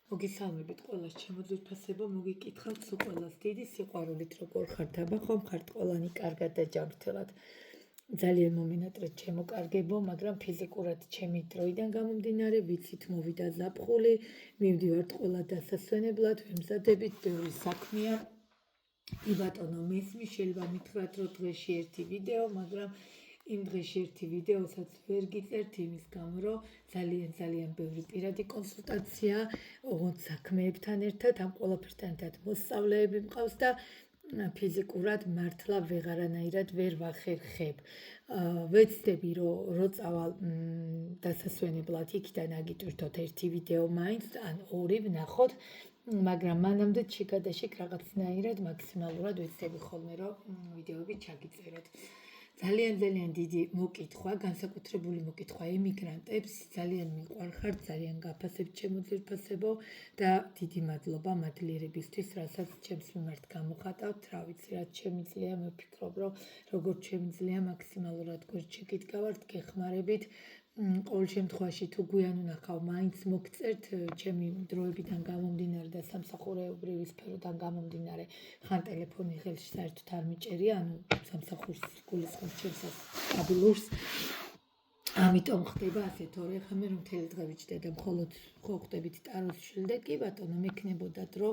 მოგესალმებით ყველას ჩემო ძვირფასებო, მოგიკითხავთ სულ ყველას დიდი სიყვარულით როგორ ხართ, აბა ხომ ხართ ყველანი კარგად და ჯანმრთელად. ძალიან მომინატრეთ ჩემო კარგებო, მაგრამ ფიზიკურად ჩემი დროიდან გამომდინარე ვიცით მოვიდა ზაფხული, მივდივართ ყველა დასასვენებლად, ვემზადებით, ბევრი საქმეა. კი ბატონო, მესმის შეიძლება მითხრათ, რომ დღეში ერთი ვიდეო, მაგრამ იმ დღეში ერთი ვიდეოსაც ვერ გიწერთ იმის გამო, რომ ძალიან ბევრი პირადი კონსულტაცია, ოღონდ საქმეებთან ერთად, ამ ყველაფერთან ერთად მოსწავლეები მყავს და ფიზიკურად მართლა ვეღარანაირად ვერ ვახერხებ. ვეცდები, რომ წავალ დასასვენებლად, იქიდან აგიტვირთოთ ერთი ვიდეო მაინც, ან ორი ვნახოთ, მაგრამ მანამდე ჩიკადაშიკ რაღაცნაირად მაქსიმალურად ვეცდები ხოლმე, რომ ვიდეოები ჩაგიწეროთ. ძალიან დიდი მოკითხვა, განსაკუთრებული მოკითხვა ემიგრანტებს, ძალიან მიყვარხართ, ძალიან გაფასებთ ჩემო ძვირფასებო და დიდი მადლობა მადლიერებისთვის, რასაც ჩემს მიმართ გამოხატავთ, რა ვიცი, რაც შემიძლია, მევფიქრობ, რომ როგორც შემიძლია მაქსიმალურად გვერდში გიდგავართ, გეხმარებით. ყოველ შემთხვევაში თუ გვიან ვნახავ, მაინც მოგწერთ ჩემი დროებიდან გამომდინარე და სამსახურეობრივი სფეროდან გამომდინარე, ხან ტელეფონი ხელში საერთოდ არ მიჭერია, ანუ სამსახურს გულისხმობ ჩემსას სტაბილურს. ამიტომ ხდება ასეთ ორი, ხა მე რომ მთელი დღე ვიჭდე და მხოლოდ ხო ხდებით ტაროს შილდე, კი ბატონო, მექნებოდა დრო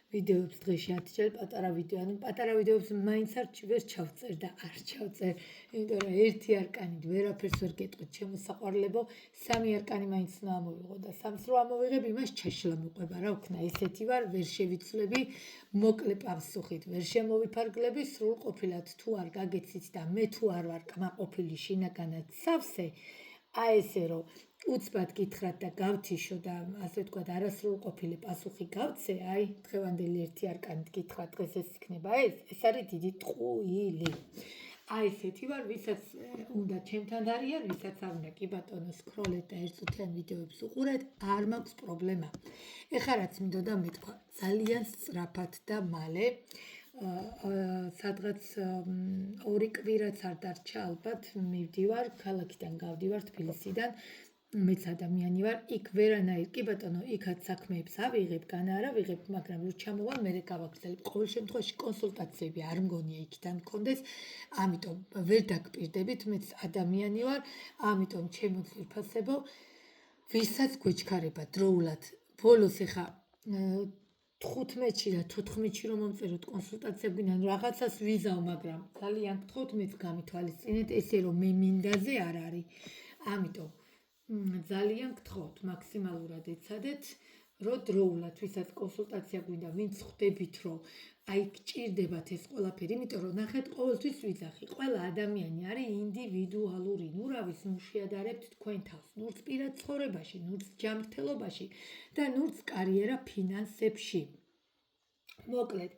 ვიდეოებს დღეში 10 ჯერ პატარა ვიდეო, ანუ პატარა ვიდეოებს მაინც ვერ ჩავწერ და არ ჩავწერ, იმიტომ რომ ერთი არკანით ვერაფერს ვერ გეტყვით ჩემო საყვარლებო, სამი არკანი მაინც უნდა ამოვიღო და სამს რო ამოვიღებ, იმას ჩაშლა მოყვება, რა ვქნა, ესეთი ვარ, ვერ შევიცვლები, მოკლე პასუხით, ვერ შემოვიფარგლები, სრულყოფილად თუ არ გაგეცით და მე თუ არ ვარ კმაყოფილი შინაგანად სავსე, აი ესე რომ უცბად გითხრათ და გავთიშო და ასე ვთქვათ, არასრულყოფილი პასუხი გავცე, აი დღევანდელი ერთი არკანით გითხრათ, დღეს ეს იქნება ეს არის დიდი ტყუილი. აი ესეთი ვარ, ვისაც უნდა ჩემთან არიან, ვისაც არ უნდა, კი ბატონო, სკროლეთ და ერთწუთიან ვიდეოებს უყურეთ, არ მაქვს პრობლემა. ეხლა რაც მინდოდა მეთქვა, ძალიან სწრაფად და მალე სადღაც 2 კვირაც არ დარჩა ალბათ, მივდივარ, ქალაქიდან გავდივარ თბილისიდან, მეც ადამიანი ვარ, იქ ვერანაირ, კი ბატონო, იქაც საქმეებს ავიღებ, განა არა ვიღებ, მაგრამ რო ჩამოვალ, მერე გავაგრძელებ. ყოველ შემთხვევაში კონსულტაციები არ მგონია იქიდან მქონდეს, ამიტომ ვერ დაგპირდებით, მეც ადამიანი ვარ, ამიტომ ჩემო ძვირფასებო, ვისაც გვეჩქარება დროულად, ბოლოს ეხა 15-ში და 14-ში რომ მომწეროთ კონსულტაცია გვინან რაღაცას ვიზავ, მაგრამ ძალიან გთხოვთ მეც გამითვალისწინეთ, ესე რომ მე მინდაზე არ არის. ამიტომ ძალიან გთხოვთ მაქსიმალურად ეცადეთ, რომ დროულად ვისაც კონსულტაცია გვინდა, ვინც ხვდებით, რომ აი გჭირდებათ ეს ყველაფერი, იმიტომ რომ ნახეთ, ყოველთვის ვიძახი, ყველა ადამიანი არის ინდივიდუალური, ნუ რა ვიცი, ნუ შეადარებთ თქვენ თავს, ნურც პირად ცხოვრებაში, ნურც ჯანმრთელობაში და ნურც კარიერა ფინანსებში. მოკლედ,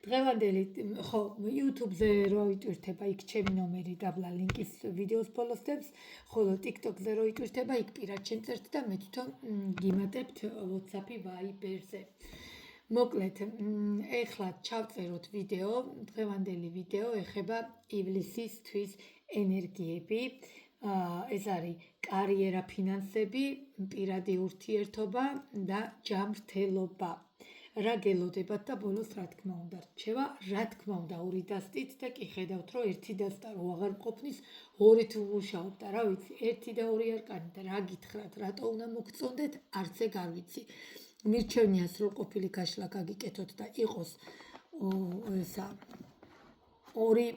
დღევანდელი, ხო, YouTube-ზე რო იტვირთება, იქ ჩემი ნომერი დაბლა ლინკის ვიდეოს ბოლოსდებს, ხოლო TikTok-ზე რო იტვირთება, იქ პირად შემწერთ და მე თვითონ გიმატებთ WhatsApp-ი, Viber-ზე. მოკლედ, ეხლა ჩავწეროთ ვიდეო, დღევანდელი ვიდეო ეხება ივლისის თვის ენერგიები. ეს არის კარიერა, ფინანსები, პირადი ურთიერთობა და ჯანმრთელობა. რა გელოდებათ და ბოლოს რა თქმა უნდა რჩევა, რა თქმა უნდა ორი დასტით და კი ხედავთ, რომ ერთი დასტა რო აღარ მყოფნის, ორით ვმუშაობ და რა ვიცი, ერთი და ორი არკანი და რა გითხრათ, რატო უნდა მოგწონდეთ, არც ეგ არ ვიცი. მირჩევნია სრულყოფილი გაშლა გაგიკეთოთ და იყოს ესა ორი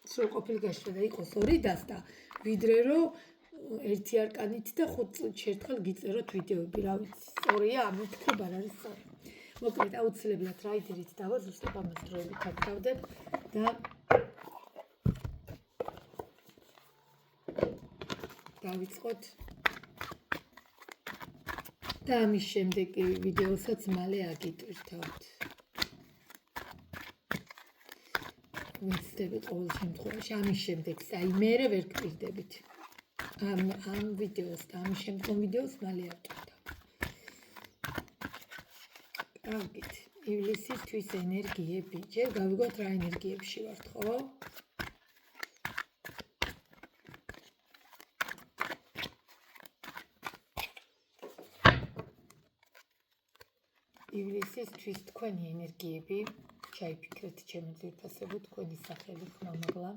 სრულყოფილი გაშლა და იყოს ორი დასტა, ვიდრე რომ ერთი არკანით და 5 წუთში ერთხელ გიწეროთ ვიდეოები, რა ვიცი, სწორია, ამეთქება არ არის სწორი. მოკლედ, აუცილებლად რაიდერით დავა, ზუსტად ამას დროებით აგთავდებ და დავიწყოთ და ამის შემდეგ ვიდეოსაც მალე აგიტვირთავთ. ვეცდები ყოველ შემთხვევაში, ამის შემდეგ, აი მერე ვერ გპირდებით. ამ ვიდეოს და ამის შემდგომ ვიდეოს მალე ავტვირთავ. კარგით, ივლისის თვის ენერგიები, ჯერ გავიგოთ რა ენერგიებში ვართ, ხო? ივლისისთვის თქვენი ენერგიები, ჩაიფიქრეთ ჩემი ძვირფასებო, თქვენი სახელი ხმამაღლა.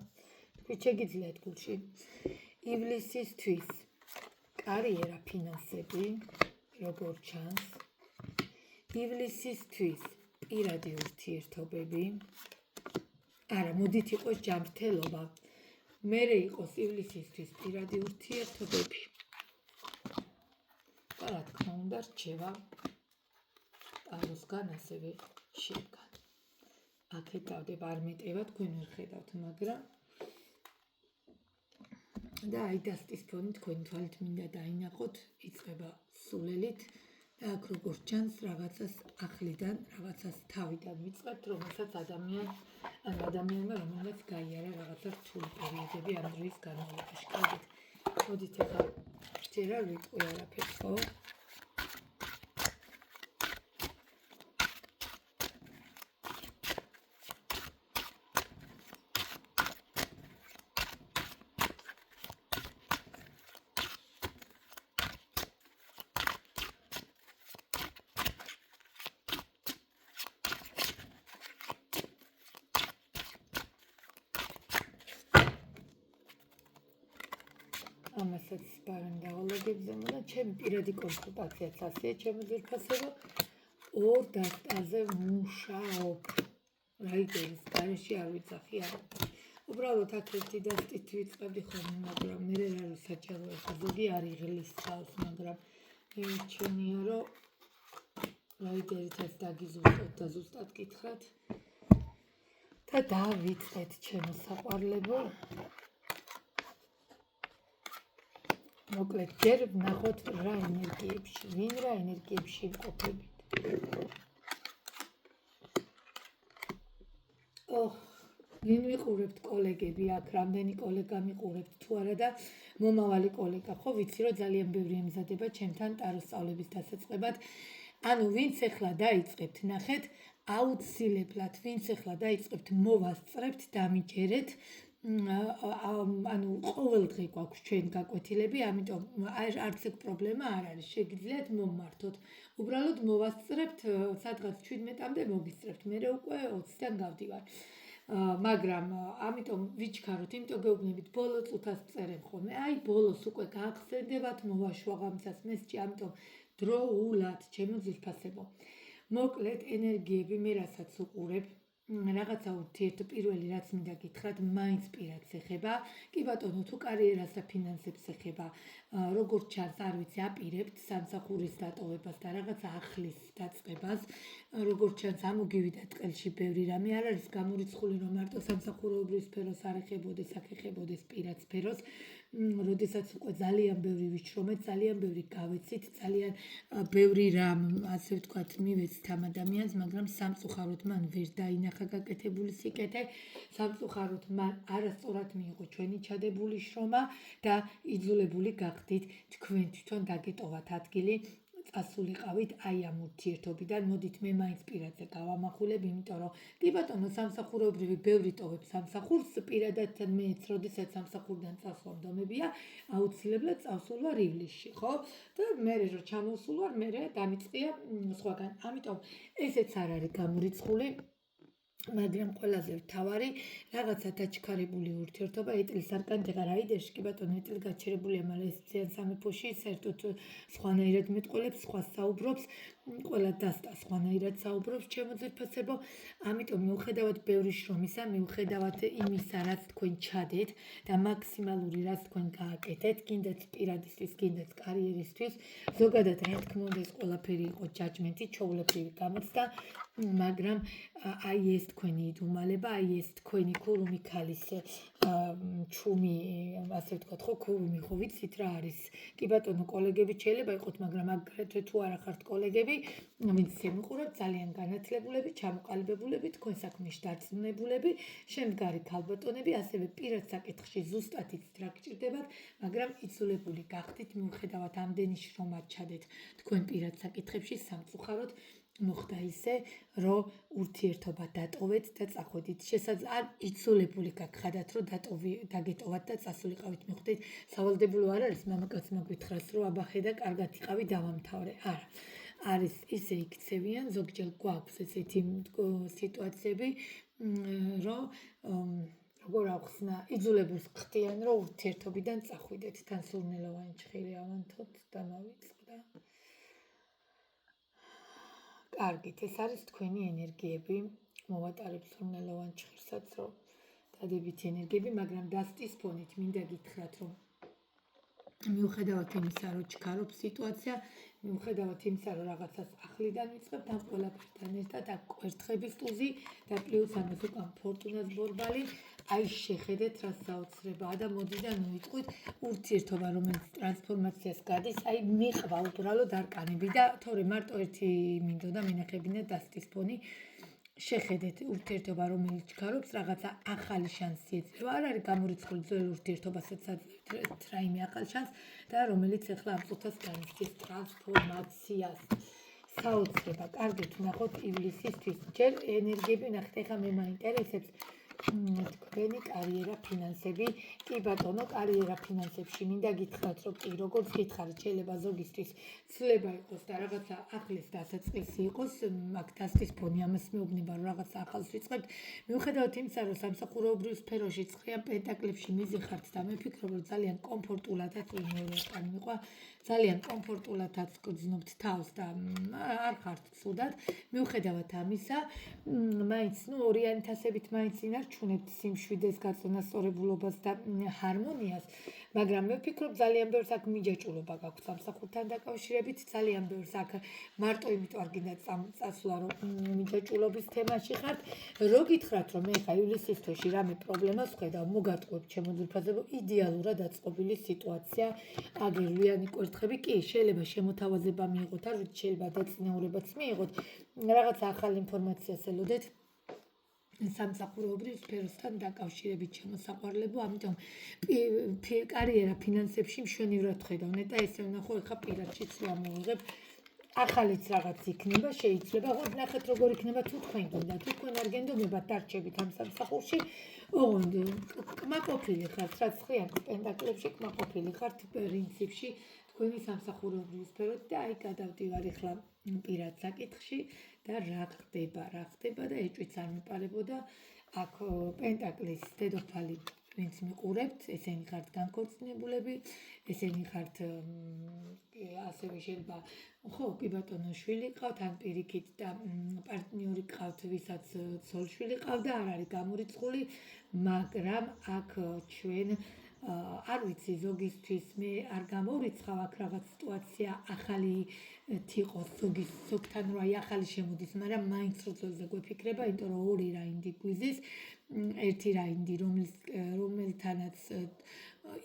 თქვენ შეგიძლიათ გულში. ივლისისთვის კარიერა, ფინანსები, როგორ ჩანს. ივლისისთვის პირადი ურთიერთობები. არა, მოდით იყოს ჯანმრთელობა. მერე იყოს ივლისისთვის პირადი ურთიერთობები. და რა თქმა უნდა, რჩევა ტაროსგან ასევე შენგან. აქეთ დავდება, არ მეტევა, თქვენ ვერ ხედავთ, მაგრამ და აი დასტის ფონი თქვენი თვალით მინდა დაინახოთ, იწყება სულელით და აქ როგორც ჩანს, რაღაცას ახლიდან, რაღაცას თავიდან ვიწყებთ, რომელსაც ადამიანმა რომელსაც გაიარა რაღაცა რთული პერიოდები ამ დროის განმავლობაში. კარგით, მოდით ახლა ჯერა ვიტყვი არაფერს, ხო? ამასაც ბარანდაღოლოგებზე და ჩემი პირადი კონსულტაციაც ასეა, ჩემი ძვირფასებო, ორ დასტაზე მუშაობ. რაიგერის გარეშე არ ვიცახი არა. უბრალოდ აქ ერთი დასტით ვიწყებდი ხოლმე, მაგრამ მე არ არის საჭირო ეხლა ზოგი არ იღლისავს, მაგრამ მივიჩენია, რომ რაიგერითაც დაგიზუსტოთ და ზუსტად გითხრათ და დავიწყეთ ჩემო საყვარლებო. მოკლედ, ჯერ ვნახოთ რა ენერგიებში, ვინ რა ენერგიებში იმყოფებით. ვინ ვიყურებთ კოლეგები აქ, რამდენი კოლეგა მიყურებთ თუ არა და მომავალი კოლეგა, ხო ვიცი, რომ ძალიან ბევრი ემზადება ჩემთან ტაროს სწავლების დასაწყებად. ანუ ვინც ახლა დაიწყებთ, ნახეთ, აუცილებლად ვინც ახლა დაიწყებთ, მოვასწრებთ, დამიჯერეთ. ანუ ყოველ დღე გვაქვს ჩვენ გაკვეთილები, ამიტომ არც ეგ პრობლემა არ არის, შეგიძლიათ მომმართოთ. უბრალოდ მოვასწრებთ, სადღაც 17-მდე მოგისწრებთ, მე უკვე 20-დან გავდივარ. მაგრამ ამიტომ ვიჩქაროთ, იმიტომ გეუბნებით, ბოლო წუთას წერენ ხოლმე. აი, ბოლოს უკვე გაახსენდებათ მოვაშვაღამცას მესჯი, ამიტომ დროულად, ჩემო ძვირფასებო. მოკლედ, ენერგიები მე რასაც უყურებ, რაღაცა ურთიერთ პირველი რაც მინდა გითხრათ, მაინც პირადს ეხება. კი ბატონო, თუ კარიერას და ფინანსებს ეხება, როგორც ჩანს, არ ვიცი, აპირებთ სამსახურის დატოვებას და რაღაცა ახლის დაწყებას. როგორც ჩანს, ამოგივიდა ტყელში ბევრი რამე, არ არის გამორიცხული, რომ მარტო სამსახურეობრივ სფეროს არ ეხებოდეს, აქ ეხებოდეს პირად სფეროს. როდესაც უკვე ძალიან ბევრი ვიჩრომეთ, ძალიან ბევრი გავეცით, ძალიან ბევრი რამ, ასე ვთქვათ, მივეცით ამ ადამიანს, მაგრამ სამწუხაროდ მან ვერ დაინახა გაკეთებული სიკეთე, სამწუხაროდ მან არასწორად მიიღო ჩვენი ჩადებული შრომა და იძულებული გახდით თქვენ თვითონ დაგეტოვათ ადგილი. წასულიყავით აი ამ ურთიერთობიდან, მოდით მე მაინც პირადზე გავამახვილებ, იმიტომ რომ კი ბატონო, სამსახურეობრივი ბევრი ტოვებს სამსახურს, პირადად მეც, როდესაც სამსახურიდან წასვლა მდომებია, აუცილებლად წავსულ ვარ ივლისში, ხო? და მე რო ჩამოვსულ ვარ, მე დამიწყია სხვაგან. ამიტომ ესეც არ არის გამორიცხული. მაგრამ ყველაზე მთავარი რაღაცა დაჩქარებული ურთიერთობა ეტლის არკანტიღა რაიდერში, კი ბატონო, ეტლი გაჩერებულია, მაგრამ ეს ძალიან სამეფოში, საერთოდ სხვანაირად მეტყოლებს, სხვა საუბრობს, ყველა დასტა სხვანაირად საუბრობს, ჩემო ძვირფასებო. ამიტომ მიუხედავად ბევრი შრომისა, მიუხედავად იმისა, რაც თქვენ ჩადეთ და მაქსიმალური რაც თქვენ გააკეთეთ, კიდეც პირადისთვის, კიდეც კარიერისთვის, ზოგადად რა თქმა უნდა, ეს ყველაფერი იყო ჯაჯმენტი, ჩვეულებრივი გამოცდა, მაგრამ აი ეს თქვენი იდუმალება, აი ეს თქვენი ქურუმი ქალის ჩუმი, ასე ვთქვათ, ხო, ქურუმი, ხო ვიცით რა არის. კი ბატონო, კოლეგები შეიძლება იყოთ, მაგრამ აგრეთვე თუ არა ხართ კოლეგები, ვინც ემყურებთ, ძალიან განათლებულები, ჩამოყალიბებულები, თქვენ საქმეში დარწმუნებულები, შემდგარი ქალბატონები, ასევე პირად საკითხში ზუსტად იცით რა გჭირდებათ, მაგრამ იძულებული გახდით, მიუხედავად ამდენი შრომა ჩადეთ თქვენ პირად საკითხებში, სამწუხაროდ მოხდა ისე, რომ ურთიერთობა დატოვეთ და წახვედით. შესაძლოა იძულებული გაგხადათ, რომ დაგეტოვათ და წასულიყავით. მიხვდით, სავალდებულო არ არის მამაკაცმა გითხრას, რომ აბა ხედა, კარგად იყავი, დავამთავრე. არა. არის ისე იქცევიან, ზოგჯერ გვაქვს ესეთი სიტუაციები, რომ როგორ ახსნა, იძულებულს ხდიან, რომ ურთიერთობიდან წახვიდეთ, თან სურნელოვანი ჭხილი ავანთოთ და მოვიწყდა. კარგით, ეს არის თქვენი ენერგიები, მოვატარებ სურნელოვან ჭხილსაც, რომ დადებით ენერგიები, მაგრამ დასტის ფონით მინდა გითხრათ, რომ მიუხედავად იმისა, რომ ჩქარობს სიტუაცია, მიუხედავად იმისა, რომ რაღაცას ახლიდან ვიწყებთ, ამ ყველაფერთან ერთად აქ კვერთხების ტუზი და პლუს ამას უკან ფორტუნას ბორბალი, აი შეხედეთ რა საოცრებაა და მოდიდან მოვიტყვით ურთიერთობა, რომელიც ტრანსფორმაციას გადის, აი მიყვა უბრალოდ არკანები და თორე მარტო ერთი მინდოდა მენახებინა დასტის ფონი. შეხედეთ ურთიერთობა, რომელიც ჩქარობს, რაღაცა ახალი შანსი ეძლევა. არ არის გამორიცხული ძველ ურთიერთობასაც აძლევთ რაიმე ახალ შანსს და რომელიც ახლა ამ წუთას განიცდის ტრანსფორმაციას. საოცრება, კარგით ვნახოთ ივლისისთვის. ჯერ ენერგიები ვნახეთ, ეხლა მე მაინტერესებს თქვენი კარიერა, ფინანსები. კი ბატონო, კარიერა, ფინანსებში მინდა გითხრათ, რომ კი როგორც გითხარით, შეიძლება ზოგისთვის ცვლილება იყოს და რაღაცა ახლის დასაწყისი იყოს, აქ დასტის ფონი ამას მეუბნება, რომ რაღაცა ახალს ვიწყებთ. მიუხედავად იმისა, რომ სამსახურეობრივ სფეროში ცხრიან პენტაკლებში მიზიხართ და მე ვფიქრობ, რომ ძალიან კომფორტულადაც მიყვა, ძალიან კომფორტულადაც გრძნობთ თავს და არ ხართ ცუდად. მიუხედავად ამისა, მაინც ორიანტასებით მაინც ინარჩუნებთ სიმშვიდეს, გაწონასწორებულობას და ჰარმონიას, მაგრამ მე ვფიქრობ, ძალიან ბევრს აქ მიჯაჭულობა გაქვთ სამსახურთან დაკავშირებით, ძალიან ბევრს აქ მარტო იმიტომ არ გინდა წასვლა, რომ მიჯაჭულობის თემაში ხართ. რო გითხრათ, რომ მე ხა ივლისის თვეში რამე პრობლემას ვხედავ, მოგატყუებთ ჩემო ძვირფასებო, იდეალურად აწყობილი სიტუაცია, აგერლიანი კვერთხები, კი, შეიძლება შემოთავაზება მიიღოთ, არ ვიცი, შეიძლება დაწინაურებაც მიიღოთ, რაღაცა ახალი ინფორმაციას ელოდეთ სამსახურეობრივ სფეროსთან დაკავშირებით შემოსაყვარლებო, ამიტომ კარიერა, ფინანსებში მშვენივრად ვხედავ. ნეტა ესე ვნახო, ეხლა პირადში ცვლა მოვიღებ, ახალიც რაღაც იქნება, შეიძლება, ხო, ნახეთ როგორ იქნება თუ თქვენ გინდა, თუ თქვენ არ გენდობებათ დარჩებით ამ სამსახურში, ოღონდ კმაყოფილი ხართ, რაც ხრიან პენტაკლებში, კმაყოფილი ხართ პრინციპში თქვენი სამსახურეობრივი სფეროთი და აი გადავდივარ ეხლა პირად საკითხში და რა ხდება და ეჭვიც არ მეპარებოდა. აქ პენტაკლის დედოფალი, ვინც მიყურებთ, ესენი ხართ განქორწინებულები, ესენი ხართ ასევე შეიძლება, ხო, კი ბატონო, შვილი ყავთ, ან პირიქით და პარტნიორი ყავთ, ვისაც ცოლ-შვილი ყავდა, არ არის გამორიცხული, მაგრამ აქ ჩვენ არ ვიცი, ზოგისთვის მე არ გამორიცხავ, აქ რაღაც სიტუაცია ახალი თიყოს, ზოგთან რა ახალი შემოდის, მაგრამ მაინც როძელზე გვეფიქრება, იმიტომ რომ ორი რაინდი გვიზის, ერთი რაინდი, რომელთანაც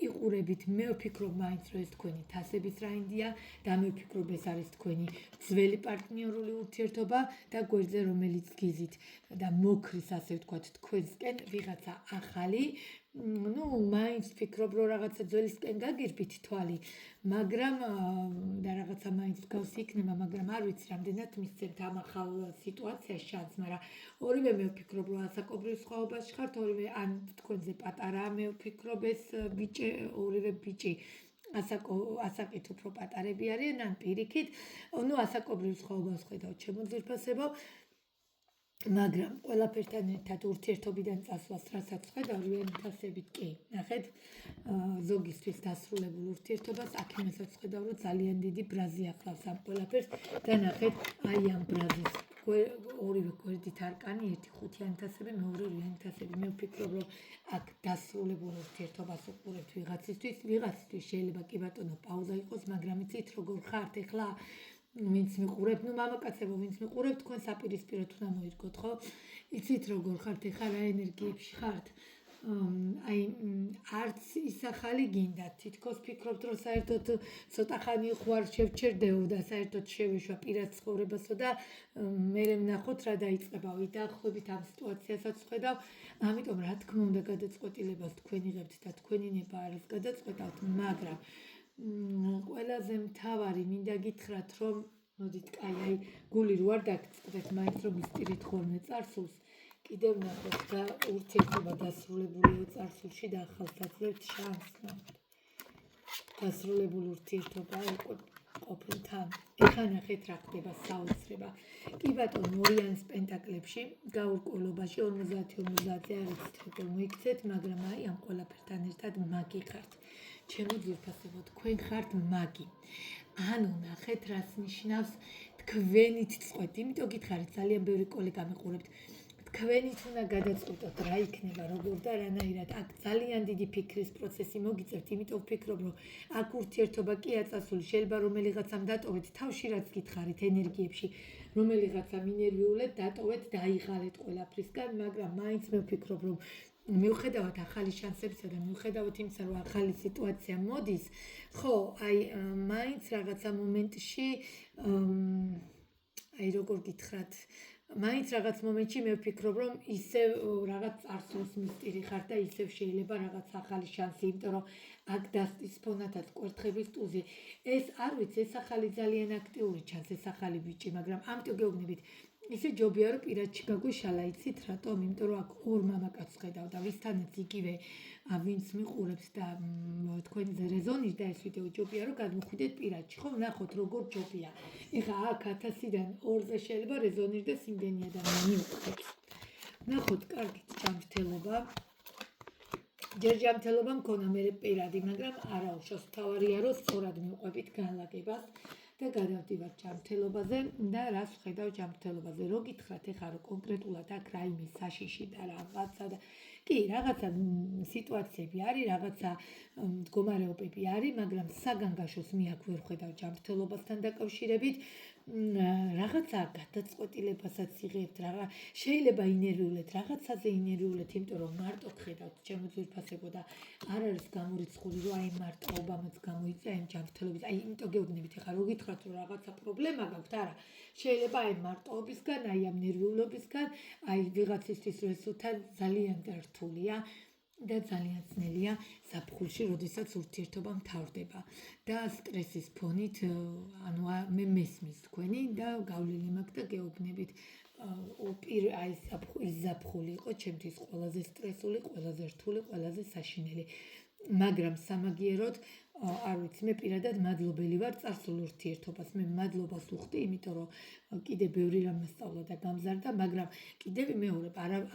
იყურებით, მე ვფიქრობ მაინც რომ ეს თქვენი თასების რაინდია და მე ვფიქრობ ეს არის თქვენი ძველი პარტნიორული ურთიერთობა და გვერდზე რომელიც გიზით და მოქრის, ასე ვთქვათ, თქვენსკენ ვიღაცა ახალი, მაინც ვფიქრობ, რომ რაღაცა ძველისკენ გაგირბით თვალი, მაგრამ და რაღაცა მაინც მსგავსი იქნება, მაგრამ არ ვიცი, რამდენად მისცემთ ამ ახალ სიტუაციაში შანსს, მაგრამ ორივე მე ვფიქრობ, რომ ასაკობრივ სხვაობაში ხართ, ორივე ან თქვენზე პატარაა, მე ვფიქრობ, ეს ორივე ბიჭი ასაკით უფრო პატარები არიან, ან პირიქით, ასაკობრივ სხვაობას ხედავ ჩემო ძვირფასებო, მაგრამ ყველაფერთან ერთად ურთიერთობიდან წასვლას, რასაც ხედავ, ორიანტასებით კი, ნახეთ, ზოგისთვის დასრულებულ ურთიერთობას, აქ იმასაც ხედავ, რომ ძალიან დიდი ბრაზი ახლავს ამ ყველაფერს და ნახეთ, აი ამ ბრაზის ორივე გვერდით არკანი, ერთი ხუთიანტასები, მეორე ორიანტასები. მე ვფიქრობ, რომ აქ დასრულებულ ურთიერთობას უყურებთ ვიღაცისთვის შეიძლება კი ბატონო პაუზა იყოს, მაგრამ იცით როგორ ხართ ეხლა ვინც მიყურებთ, მამაკაცებო, ვინც მიყურებთ, თქვენ საპირისპიროდ უნდა მოირგოთ, ხო? იცით როგორ ხართ ეხლა რა ენერგიებში ხართ? აი არც ის ახალი გინდათ, თითქოს ფიქრობთ, რომ საერთოდ ცოტა ხანი ხوار შევჩერდეო და საერთოდ შევიშვა პირად ცხოვრებასო და მე ვნახოთ რა დაიწყება, ვიდაახლოებით ამ სიტუაციასაც ხედავ, ამიტომ რა თქმა უნდა გადაწყვეტილებას თქვენ იღებთ და თქვენი ნება არის გადაწყვეტავთ, მაგრამ ყველაზე მთავარი მინდა გითხრათ, რომ მოდით, კაი, გული რო არ დაგწყდეთ, მაინც რომ მისტირით ხოლმე წარსულს, კიდევ ნახოთ და ურთიერთობა დასრულებულია წარსულში და ახალს აძლევთ შანსს. დასრულებული ურთიერთობა იყო ყოფილ თან. ეხლა ნახეთ რა ხდება საოცრება. კი ბატონო, ორიანის პენტაკლებში გაურკვევლობაში 50-50-ზე არ იცით როგორ მოიქცეთ, მაგრამ აი ამ ყველაფერთან ერთად მაგი ხართ. ჩემო ძვირფასებო, თქვენ ხართ მაგი. ანუ ნახეთ რას ნიშნავს თქვენით წყვეთ. იმიტომ გითხარით ძალიან ბევრი კოლეგა მიყურებთ. თქვენით უნდა გადაწყვიტოთ რა იქნება, როგორ და რანაირად. აქ ძალიან დიდი ფიქრის პროცესი მოგიწევთ, იმიტომ ვფიქრობ, რომ აქ ურთიერთობა კი აწასული, შეიძლება რომელიღაცამ დატოვეთ თავში რაც გითხარით ენერგიებში, რომელიღაცამ ინერვიულად დატოვეთ, დაიღალეთ ყველაფრისგან, მაგრამ მაინც მე ვფიქრობ, რომ მიუხედავად ახალი შანსებისა და მიუხედავად იმისა, რომ ახალი სიტუაცია მოდის, ხო, აი მაინც რაღაცა მომენტში აი როგორ გითხრათ, მაინც რაღაც მომენტში მე ვფიქრობ, რომ ისევ რაღაც წარსულს მისტირი ხარ და ისევ შეიძლება რაღაც ახალი შანსი, იმიტომ რომ აქ დასტის ფონათაც კვერთხების ტუზი. ეს არ ვიცი, ეს ახალი ძალიან აქტიური ჩანს, ეს ახალი ბიჭი, მაგრამ ამიტომ გეუბნებით, ისე ჯობია რომ პირადში გაგვიშალა, იცით რატომ? იმიტომ რომ აქ ორ მამაკაცს ხედავ და ვისთანაც იგივე ვინც მიყურებს და თქვენ რეზონირდა ეს ვიდეო, ჯობია რომ გადმოხვიდეთ პირადში, ხო? ვნახოთ როგორ ჯობია. ეხლა აქ 1000-დან 2-ზე შეიძლება რეზონირდეს იმდენი ადამიანი უყურებს. ვნახოთ, კარგით ჯანმრთელობა. ჯერ ჯანმრთელობა მქონა მე პირადი, მაგრამ არა უშავს. თავარია რომ სწორად მივყვებით განლაგებას. და გადავდივარ ჯანმრთელობაზე და რას ვხედავ ჯანმრთელობაზე. რო გითხრათ ეხლა რომ კონკრეტულად აქ რაიმე საშიში და რაღაცა და კი, რაღაცა სიტუაციები არის, რაღაცა მდგომარეობები არის, მაგრამ საგანგაშოს მე აქ ვერ ვხედავ ჯანმრთელობასთან დაკავშირებით. რაღაცა გადაწყვეტილებასაც იღებთ, შეიძლება ინერვიულეთ, რაღაცაზე ინერვიულეთ, იმიტომ რომ მარტო ხედავთ ჩემო ძვირფასებო და არ არის გამორიცხული, რომ აი მარტოობამაც გამოიწვია იმ ჯანმრთელობის. აი იმიტომ გეუბნებით, ეხლა რო გითხრათ, რომ რაღაცა პრობლემა გაქვთ, არა. შეიძლება აი მარტოობისგან, აი ამ ნერვიულობისგან, აი ვიღაცისთვის რომ ეს უთან ძალიან რთულია. და ძალიან ძნელია საფხულში, როდესაც ურთიერთობა მთავრდება და სტრესის ფონით, ანუ მე მესმის თქვენი და გავლილი მაქვს და გეუბნებით, აი ეს ზაფხული იყო ჩემთვის ყველაზე სტრესული, ყველაზე რთული, ყველაზე საშინელი. მაგრამ სამაგიეროდ არ ვიცი, მე პირადად მადლობელი ვარ წარსულ ურთიერთობას. მე მადლობას ვუხდი, იმიტომ რომ კიდე ბევრი რამ მასწავლა და გამზარდა, მაგრამ კიდევ მეორე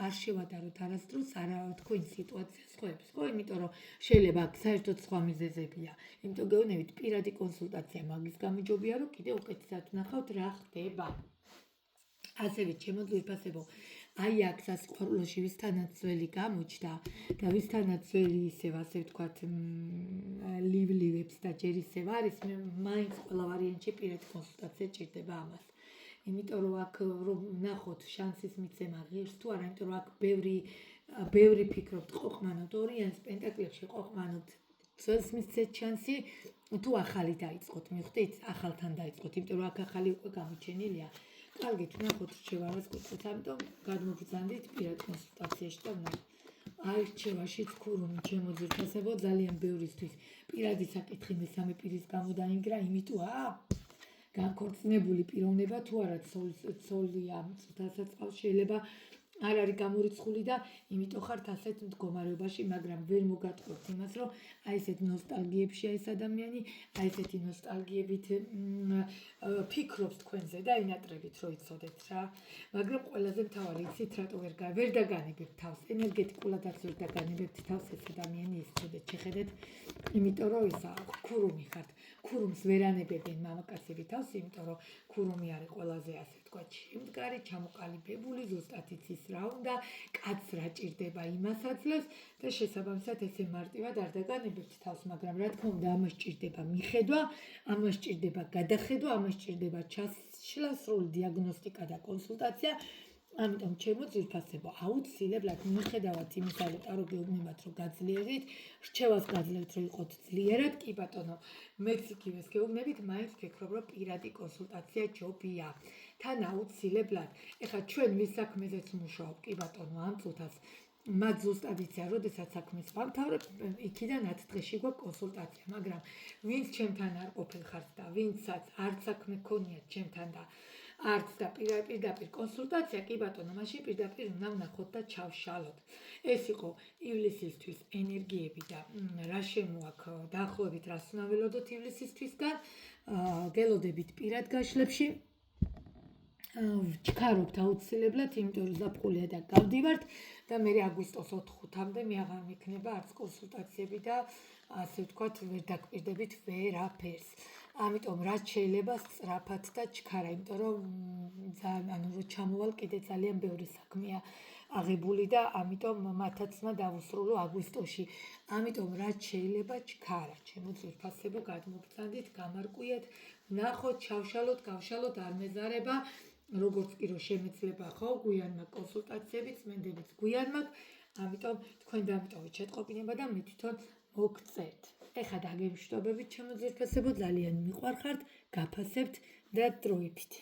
არ შევადაროთ არასდროს არა თქვენი სიტუაციას ხვებს, ხო? იმიტომ რომ შეიძლება აქ საერთოდ სხვა მიზეზებია. იმიტომ გეუბნებით, პირადი კონსულტაცია მაგის გამიჯობია, რომ კიდე უკეთესად ვნახავთ რა ხდება. ასევე ჩემო ძვირფასებო, აი აქ სასიყვარულოში ვისთანაც ძველი გამოჩნდა და ვისთანაც ძველი ისევ ასე ვთქვათ ლივლივებს და ჯერ ისევ არის, მე მაინც ყველა ვარიანტში პირადი კონსულტაცია ჭირდება ამას. იმიტომ რომ აქ რომ ნახოთ შანსის მიცემა ღირს თუ არა, იმიტომ რომ აქ ბევრი ფიქრობთ ყოყმანოთ, ორიანის პენტაკლებში ყოყმანოთ, ძველს მისცეთ შანსი თუ ახალი დაიწყოთ, მიხვდით? ახალთან დაიწყოთ, იმიტომ რომ აქ ახალი უკვე გამოჩენილია. კარგით, ვნახოთ რჩევა რას გეტყვით, ამიტომ გადმოგბრძანდით პირად კონსულტაციაში და ვნახოთ. აირჩევაშიც ქურუმი ჩემო ძვირფასებო, ძალიან ბევრისთვის პირადი საკითხი მესამე პირის გამო დაინგრა, იმიტოა განქორწინებული პიროვნება თუ არა ცოლია წუთასაწყალს შეიძლება არ არის გამორიცხული და იმიტომ ხართ ასეთ მდგომარეობაში, მაგრამ ვერ მოგატყუებთ იმას, რომ აი ესეთ ნოსტალგიებშია ეს ადამიანი, აი ესეთი ნოსტალგიებით ფიქრობს თქვენზე და ინატრებით რო იცოდეთ რა. მაგრამ ყველაზე მთავარი იცით რატო ვერ დაგანებებთ თავს, ენერგეტიკულადაც ვერ დაგანებებთ თავს ეს ადამიანი ისწოდეთ, შეხედეთ, იმიტომ რომ ისა ქურუმი ხართ. ქურუმს ვერ ანებებენ მამაკაცები თავს, იმიტომ რომ ქურუმი არის ყველაზე ასე ვთქვათ შემდგარი, ჩამოყალიბებული, ზუსტად იცის რა უნდა, კაცს რა ჭირდება იმას აძლევს და შესაბამისად ესე მარტივად არ დაგანებებთ თავს, მაგრამ რა თქმა უნდა ამას ჭირდება მიხედვა, ამას ჭირდება გადახედვა, ამას ჭირდება ჩაშლა, სრული დიაგნოსტიკა და კონსულტაცია. ამიტომ ჩემო ძვირფასებო, აუცილებლად მიუხედავად იმისა, რომ გეუბნებათ რომ გაძლიერდით, რჩევას გაძლევთ რომ იყოთ ძლიერად, კი ბატონო, მეც იგივეს გეუბნებით, მაინც ვფიქრობ რომ პირადი კონსულტაცია ჯობია. თან აუცილებლად, ეხლა ჩვენ ვის საქმეზეც მუშაობ, კი ბატონო, ამ წუთას მათ ზუსტად იციან, როდესაც საქმეს ვამთავრებ, იქიდან 10 დღეში გვაქვს კონსულტაცია, მაგრამ ვინც ჩემთან არ ყოფილ ხართ და ვინცაც არ საქმე გქონიათ ჩემთან და არც და პირდაპირ კონსულტაცია, კი ბატონო, მაშინ პირდაპირ უნდა ვნახოთ და ჩავშალოთ. ეს იყო ივლისისთვის ენერგიები და რა შემოაქვს დაახლოებით რას უნდა ველოდოთ ივლისისთვისგან. გელოდებით პირად გაშლებში. ვჩქარობთ აუცილებლად, იმიტომ რომ ზაფხულია და გავდივართ და მე აგვისტოს 4-5-მდე მე აღარ მექნება არც კონსულტაციები და ასე ვთქვათ, ვერ დაგპირდებით ვერაფერს. ამიტომ რაც შეიძლება სწრაფად და ჩქარა, იმიტომ რომ ძალიან რომ ჩამოვალ კიდე ძალიან ბევრი საქმეა აღებული და ამიტომ მათაც უნდა დავუსრულო აგვისტოში. ამიტომ რაც შეიძლება ჩქარა. ჩემო ძვირფასებო, გადმოგწანდით, გამარკვიეთ, ვნახოთ, ჩავშალოთ, გავშალოთ, არ მეზარება. როგორც კი რომ შემეძლება ხო, გვიანმა კონსულტაციებიც, მენდებიც გვიან მაქვს, ამიტომ თქვენ დამიტოვეთ შეტყობინება და მე თვითონ მოგწერთ. ეხლა დაგემშვიდობებით ჩემო ძვირფასებო, ძალიან მიყვარხართ, გაფასებთ და დროებით.